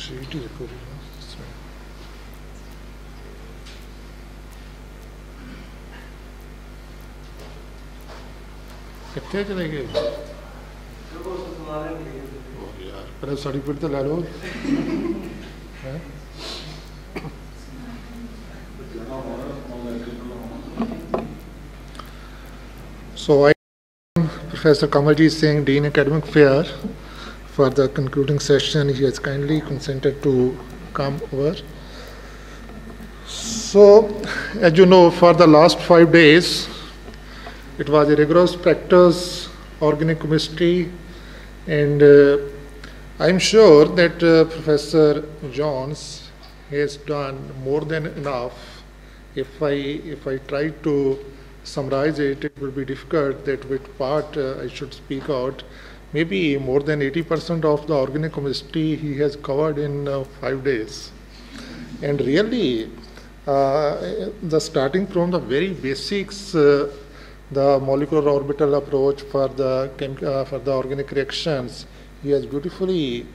sheet is good. कितने चले गए यार पहले सर्टिफिकेट तो ला लो So I am Professor Kamalji Singh, Dean Academic Affairs. For the concluding session, he has kindly consented to come over. So, as you know, for the last 5 days, it was a rigorous practice, organic chemistry, and I'm sure that Professor Jones has done more than enough. If I try to summarize it, it will be difficult that which part I should speak out. Maybe more than 80% of the organic chemistry he has covered in 5 days. And really, the starting from the very basics, the molecular orbital approach for the organic reactions, he has beautifully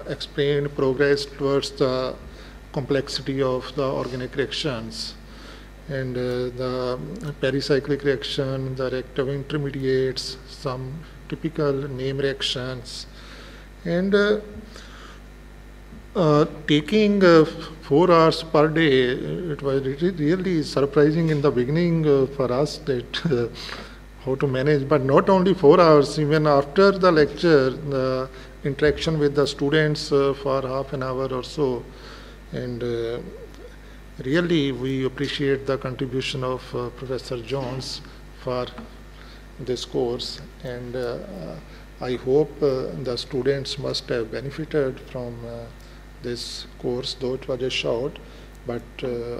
explained progress towards the complexity of the organic reactions. And the pericyclic reaction, the reactive intermediates, some typical name reactions, and taking 4 hours per day, it was really surprising in the beginning for us that how to manage, but not only 4 hours, even after the lecture, the interaction with the students for half an hour or so, and really we appreciate the contribution of Professor Jones for this course, and I hope the students must have benefited from this course, though it was a short, but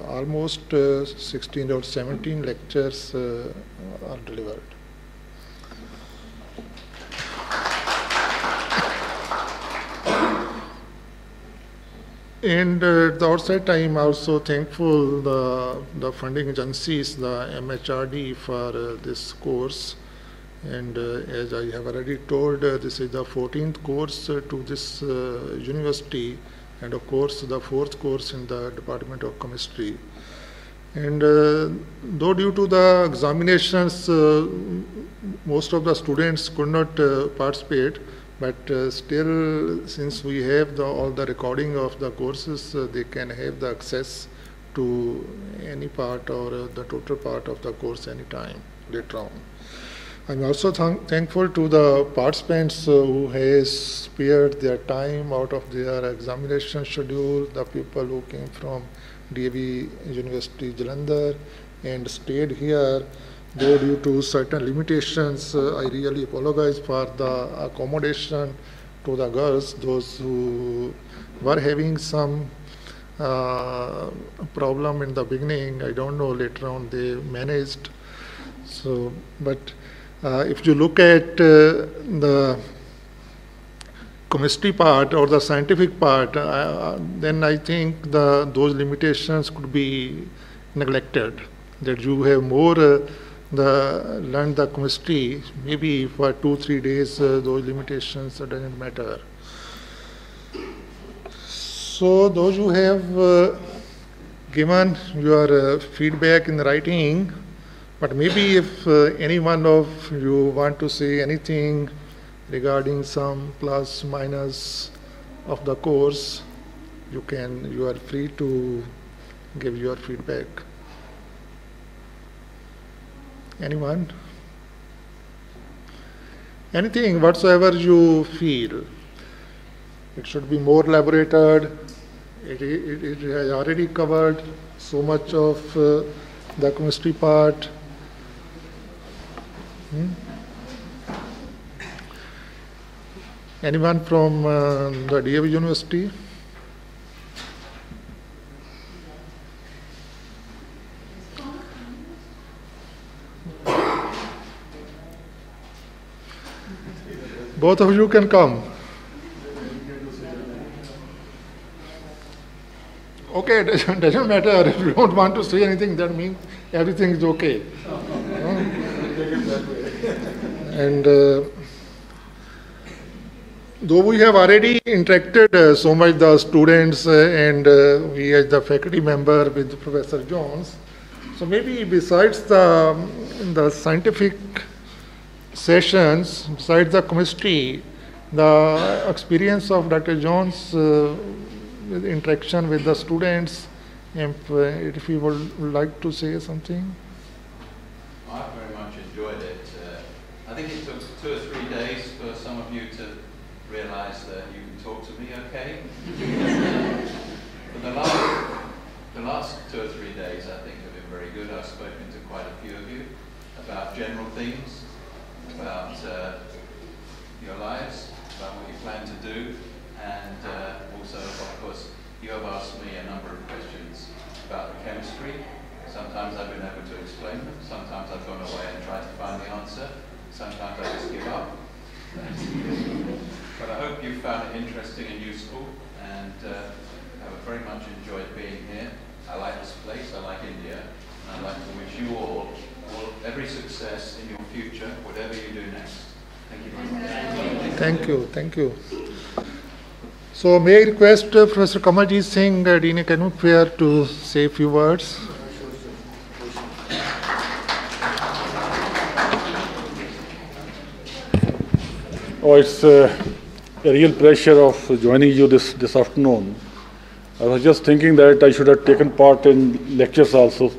almost 16 or 17 lectures are delivered. And at the outset, I am also thankful the funding agencies, the MHRD, for this course. And as I have already told, this is the 14th course to this university, and of course the 4th course in the Department of Chemistry. And though due to the examinations, most of the students could not participate, but still, since we have all the recording of the courses, they can have the access to any part or the total part of the course anytime later on. I'm also thankful to the participants who has spared their time out of their examination schedule, the people who came from DAV University Jalandhar and stayed here. Though due to certain limitations, I really apologize for the accommodation to the girls, those who were having some problem in the beginning. I don't know, later on they managed. So, but if you look at the chemistry part or the scientific part, then I think those limitations could be neglected. That you have more learn the chemistry, maybe for 2-3 days, those limitations doesn't matter. So those who have given your feedback in writing, but maybe if any one of you want to say anything regarding some plus minus of the course, you are free to give your feedback. Anyone? Anything whatsoever you feel. It should be more elaborated, it has already covered so much of the chemistry part. Anyone from the DAV University? Both of you can come. Okay, it doesn't matter. If you don't want to say anything, that means everything is okay. And though we have already interacted so much the students and we as the faculty member with Professor Jones, so maybe besides the scientific sessions, besides the chemistry, the experience of Dr. Jones with interaction with the students, if you would like to say something. I very much enjoyed it. I think it took 2 or 3 days for some of you to realize that you can talk to me okay. But the last 2 or 3 days I think have been very good. I've spoken to quite a few of you about general things, about your lives, about what you plan to do, and also, of course, you have asked me a number of questions about the chemistry. Sometimes I've been able to explain them, sometimes I've gone away and tried to find the answer, sometimes I just give up. But I hope you found it interesting and useful, and I've very much enjoyed being here. I like this place, I like India, and I'd like to wish you all every success in your future, whatever you do next. Thank you very much. Thank you, thank you. So may I request Professor Kamalji Singh, Dean Academic Fair, to say a few words. Oh, it's a real pleasure of joining you this afternoon. I was just thinking that I should have taken part in lectures also,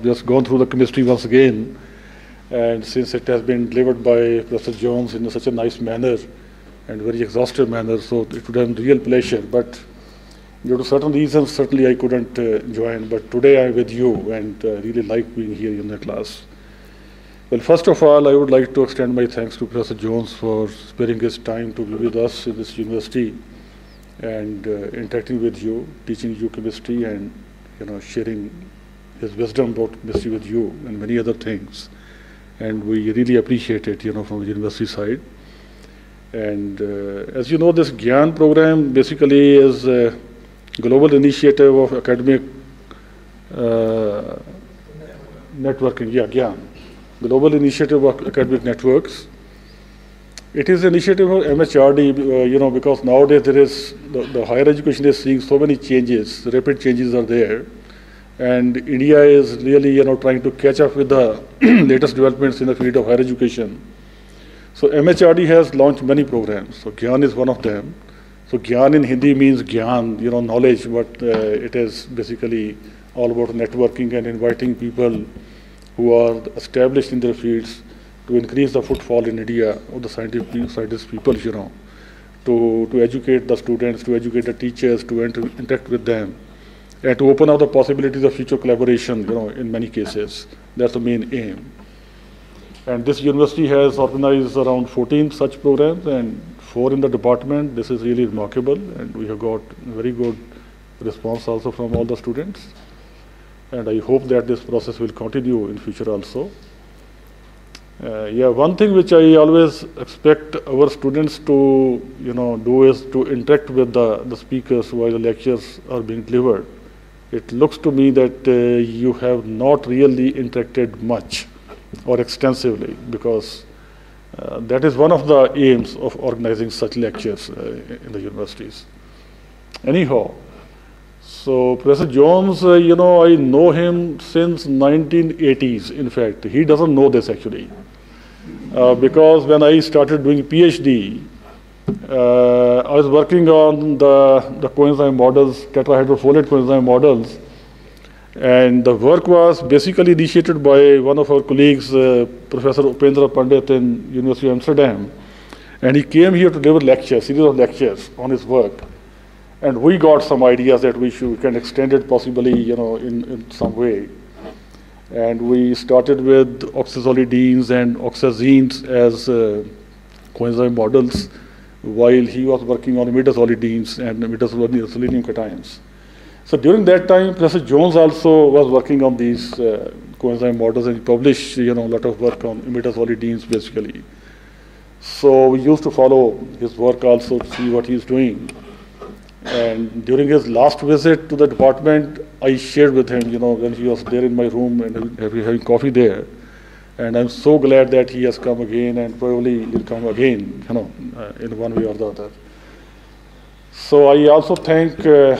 just gone through the chemistry once again. And since it has been delivered by Professor Jones in such a nice manner and very exhaustive manner, so it would have been a real pleasure. But due to certain reasons, certainly I couldn't join. But today I'm with you and really like being here in the class. Well, first of all, I would like to extend my thanks to Professor Jones for sparing his time to be with us in this university and interacting with you, teaching you chemistry, and sharing his wisdom about chemistry with you and many other things. And we really appreciate it, from the university side. And as you know, this GIAN program basically is a global initiative of academic networking. Yeah, GIAN. Global Initiative of Academic Networks. It is an initiative of MHRD, because nowadays there is, the higher education is seeing so many changes, rapid changes are there. And India is really, trying to catch up with the latest developments in the field of higher education. So MHRD has launched many programs. So GIAN is one of them. So GIAN in Hindi means Gyan, knowledge, but it is basically all about networking and inviting people who are established in their fields to increase the footfall in India of the scientist people, to educate the students, to educate the teachers, to interact with them, and to open up the possibilities of future collaboration, in many cases. That's the main aim. And this university has organized around 14 such programs and 4 in the department. This is really remarkable, and we have got very good response also from all the students. And I hope that this process will continue in future also. One thing which I always expect our students to do is to interact with the speakers while the lectures are being delivered. It looks to me that you have not really interacted much or extensively, because that is one of the aims of organizing such lectures in the universities. Anyhow, so Professor Jones, I know him since 1980s. In fact, he doesn't know this actually, because when I started doing PhD, I was working on the coenzyme models, tetrahydrofolate coenzyme models, and the work was basically initiated by one of our colleagues, Professor Upendra Pandit in University of Amsterdam, and he came here to deliver lectures, series of lectures on his work. And we got some ideas that we can extend it possibly, in some way. And we started with oxazolidines and oxazines as coenzyme models, while he was working on imidazolidines and imidazolidine cations. So during that time, Professor Jones also was working on these coenzyme models, and he published, a lot of work on imidazolidines basically. So we used to follow his work also to see what he's doing. And during his last visit to the department, I shared with him, when he was there in my room and having coffee there. And I'm so glad that he has come again, and probably will come again, in one way or the other. So I also thank Dr.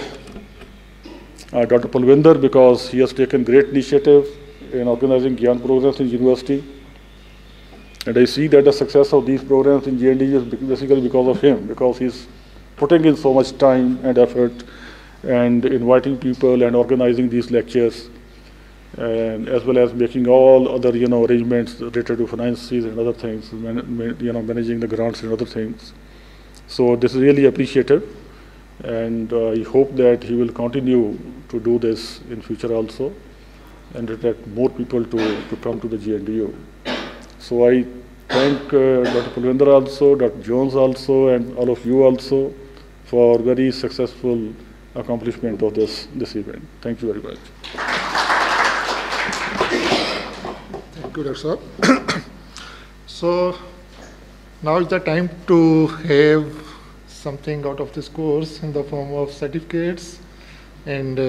Palvinder, because he has taken great initiative in organizing GIAN programs in university. And I see that the success of these programs in GNDU is basically because of him, because he's putting in so much time and effort and inviting people and organizing these lectures, and as well as making all other arrangements related to finances and other things, managing the grants and other things. So this is really appreciative, and I hope that he will continue to do this in future also, and attract more people to come to the GNDU. So I thank Dr. Palvinder also, Dr. Jones also, and all of you also for very successful accomplishment of this event. Thank you very much. Thank you, Dr. Saab. So now is the time to have something out of this course in the form of certificates, and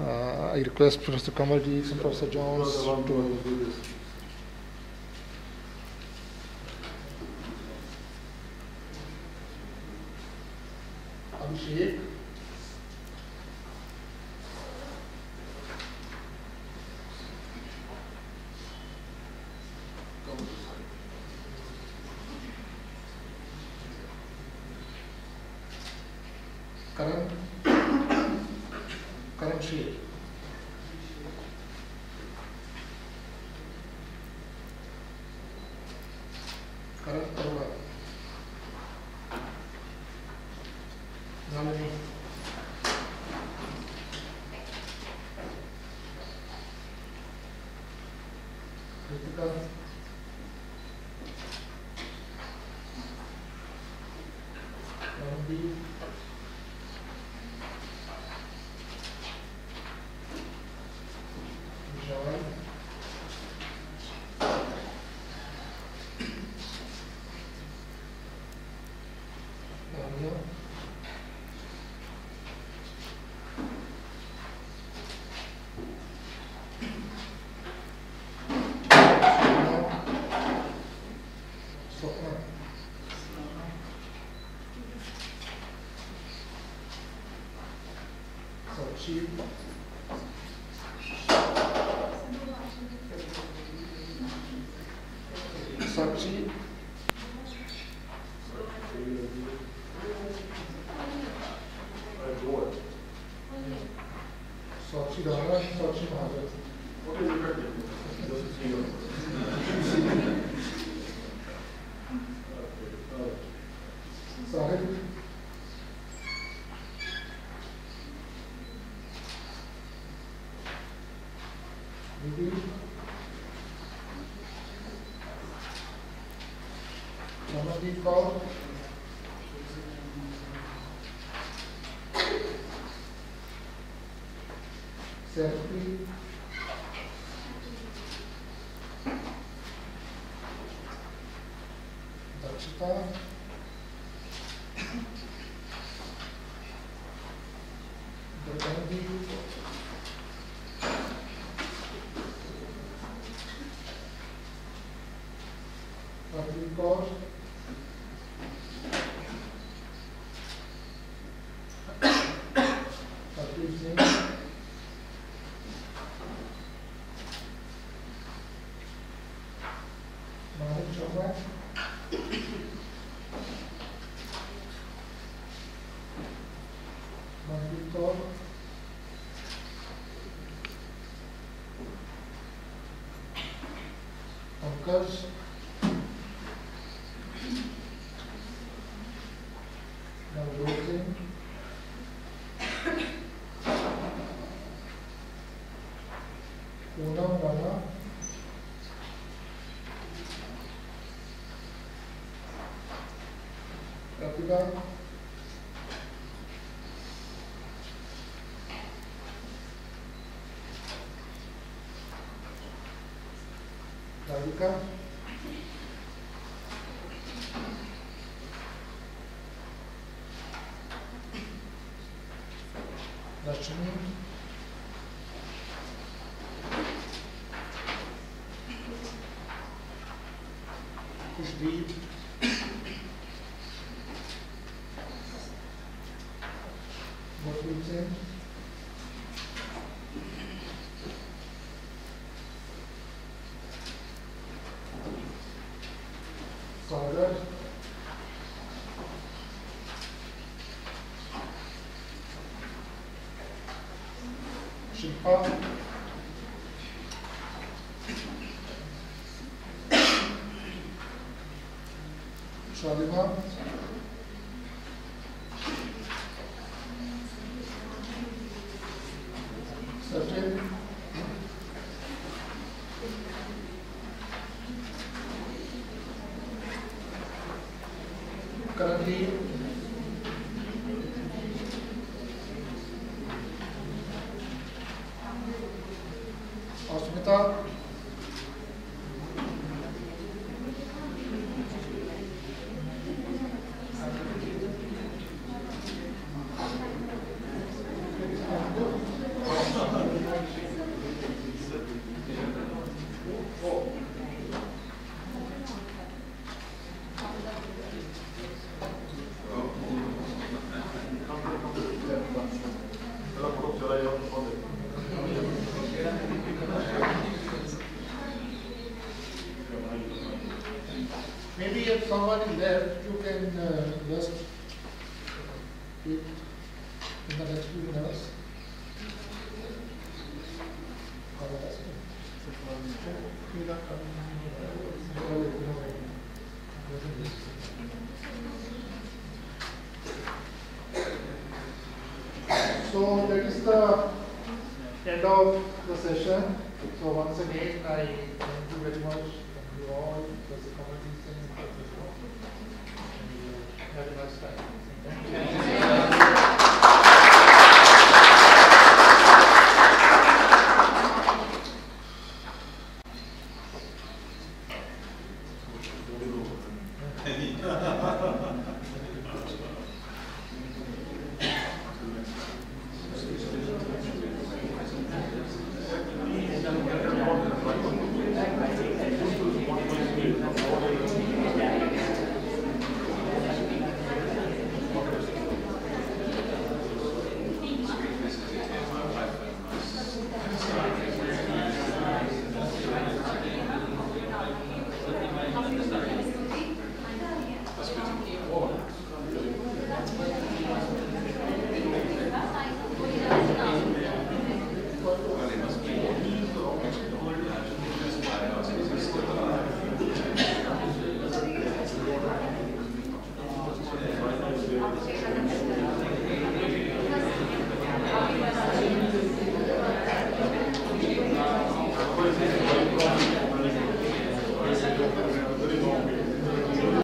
I request Professor Kamalji and Professor Jones to do this. Abhishek. Karan Sheikh. Karan Arora. Nalini. Kritika. Ramdeep. Vishal. Tanya. Swapna. Sakshi. Sakshi. Sakshi Dara, Sakshi Mahajan. What is effective? Sahib. Vivi. Ramandeep Kaur. Safety. Dakshita. Gurgandi. Ramandeep Kaur. Harpreet Singh. Manik Chopra. Mandeep Kaur. Pankaj. Navjot Radhika. Radhika. Lakshmi. Kushdeep. Motul Singh. Sagar. Shilpa. Shalima. Sachin. Karandeep. Asmita. Maybe if someone is left, you can just keep in the next few minutes. So that is the end of the session. So once again, I thank you very much. Thank you all. It was a conversation. Have a nice time. Thank you.